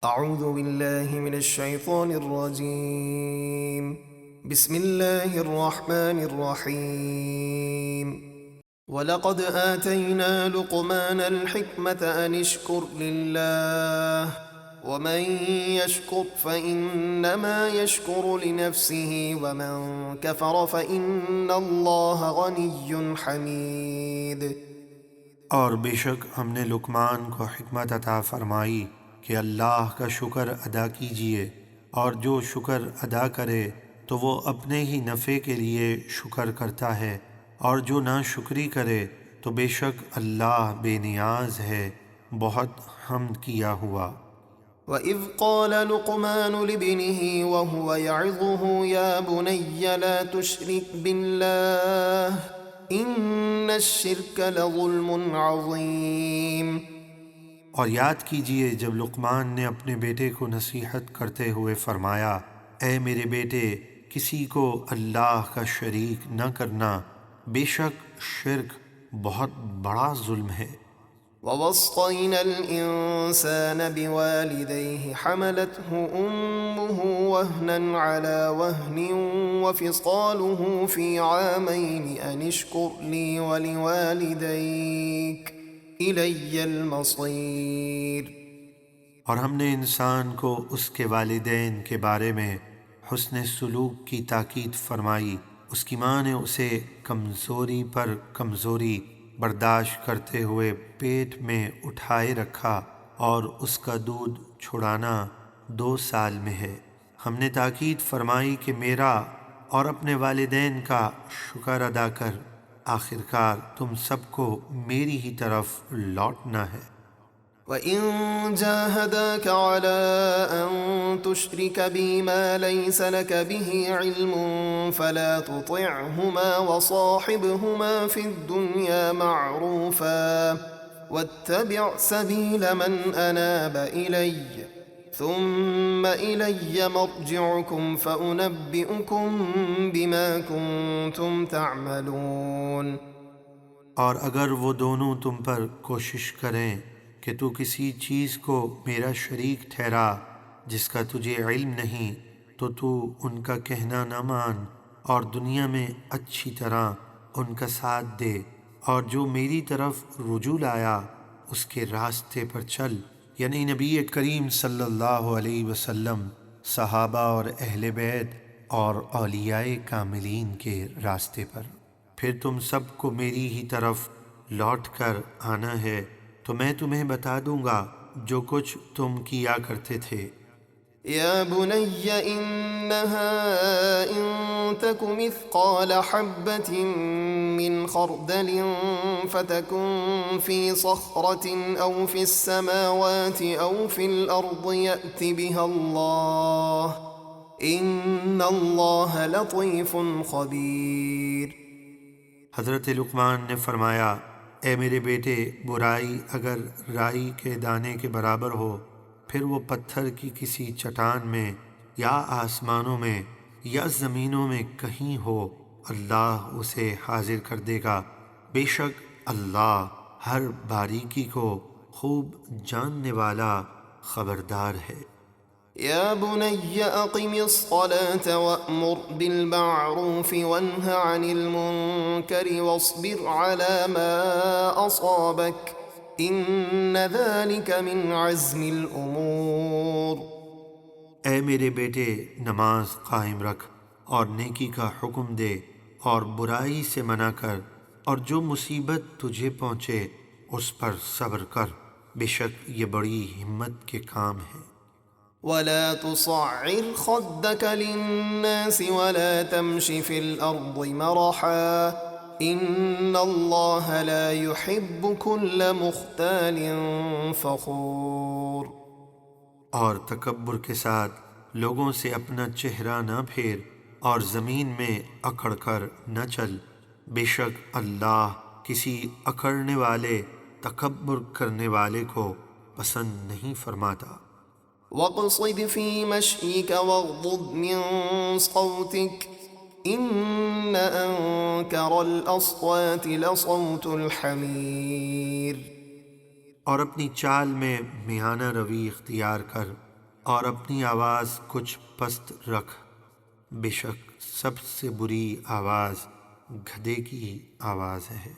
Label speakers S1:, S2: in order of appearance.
S1: أعوذ بالله من الشيطان الرجيم. بسم الله الرحمن الرحيم. ولقد آتينا لقمان الحكمة أن اشكر لله ومن يشكر فإنما يشكر لنفسه ومن كفر فإن الله غني حميد.
S2: اور بے شک ہم نے لقمان کو حکمت عطا فرمائی کہ اللہ کا شکر ادا کیجیے، اور جو شکر ادا کرے تو وہ اپنے ہی نفع کے لیے شکر کرتا ہے، اور جو ناشکری کرے تو بے شک اللہ بے نیاز ہے، بہت حمد کیا ہوا۔
S1: وَإِذْ قَالَ لُقْمَانُ لِابْنِهِ وَهُوَ يَعِظُهُ يَا بُنَيَّ لَا تُشْرِكْ بِاللَّهِ إِنَّ الشِّرْكَ لَظُلْمٌ عَظِيمٌ۔
S2: اور یاد کیجئے جب لقمان نے اپنے بیٹے کو نصیحت کرتے ہوئے فرمایا، اے میرے بیٹے، کسی کو اللہ کا شریک نہ کرنا، بے شک شرک بہت بڑا ظلم ہے۔
S1: وَوَصَّيْنَا الْإِنسَانَ بِوَالِدَيْهِ حَمَلَتْهُ أُمُّهُ وَهْنًا عَلَى وَهْنٍ وَفِصَالُهُ فِي عَامَيْنِ أَنِ اشْكُرْ لِي وَلِوَالِدَيْكَ إِلَيَّ الْمَصِيرُ۔
S2: اور ہم نے انسان کو اس کے والدین کے بارے میں حسن سلوک کی تاکید فرمائی۔ اس کی ماں نے اسے کمزوری پر کمزوری برداشت کرتے ہوئے پیٹ میں اٹھائے رکھا، اور اس کا دودھ چھڑانا 2 سال میں ہے۔ ہم نے تاکید فرمائی کہ میرا اور اپنے والدین کا شکر ادا کر، آخرکار تم سب کو میری ہی طرف لوٹنا ہے۔
S1: وَإِن جَاهَدَاكَ عَلَىٰ أَن تُشْرِكَ بِي مَا لَيْسَ لَكَ بِهِ عِلْمٌ فَلَا تُطِعْهُمَا وَصَاحِبْهُمَا فِي الدُّنْيَا مَعْرُوفًا وَاتَّبِعْ سَبِيلَ مَنْ أَنَابَ إِلَيَّ ثُمَّ إِلَيَّ مَرْجِعُكُمْ فَأُنَبِّئُكُم بِمَا كُنتُمْ تَعْمَلُونَ۔
S2: اور اگر وہ دونوں تم پر کوشش کریں کہ تو کسی چیز کو میرا شریک ٹھہرا جس کا تجھے علم نہیں، تو ان کا کہنا نہ مان، اور دنیا میں اچھی طرح ان کا ساتھ دے، اور جو میری طرف رجوع لایا اس کے راستے پر چل، یعنی نبی کریم صلی اللہ علیہ وسلم، صحابہ اور اہل بیت اور اولیاء کاملین کے راستے پر۔ پھر تم سب کو میری ہی طرف لوٹ کر آنا ہے، تو میں تمہیں بتا دوں گا جو کچھ تم کیا کرتے تھے۔
S1: يا بني إنها إن تك مثقال حبة من خردل فتكن في صخرة أو في السماوات أو في الأرض يأت بها الله إن الله لطيف خبير۔
S2: حضرت لقمان نے فرمایا، اے میرے بیٹے، برائی اگر رائی کے دانے کے برابر ہو، پھر وہ پتھر کی کسی چٹان میں یا آسمانوں میں یا زمینوں میں کہیں ہو، اللہ اسے حاضر کر دے گا۔ بے شک اللہ ہر باریکی کو خوب جاننے والا خبردار ہے۔
S1: يا بني أقم الصلاة وأمر بالمعروف وانه عن المنكر واصبر على ما أصابك إن ذلك من عزم الأمور۔
S2: اے میرے بیٹے، نماز قائم رکھ اور نیکی کا حکم دے، اور برائی سے منع کر، اور جو مصیبت تجھے پہنچے اس پر صبر کر، بے شک یہ بڑی ہمت کے کام ہے۔
S1: ولا تصعر خدك للناس ولا تمش في الأرض مرحا إن الله لا يحب كل مختال فخور۔
S2: اور تکبر کے ساتھ لوگوں سے اپنا چہرہ نہ پھیر، اور زمین میں اکڑ کر نہ چل، بے شک اللہ کسی اکڑنے والے تکبر کرنے والے کو پسند نہیں فرماتا۔
S1: واقصد في مشيك واغضض من صوتك إن أنكر الأصوات لصوت الحمير۔
S2: اور اپنی چال میں میانہ روی اختیار کر، اور اپنی آواز کچھ پست رکھ، بے شک سب سے بری آواز گدھے کی آواز ہے۔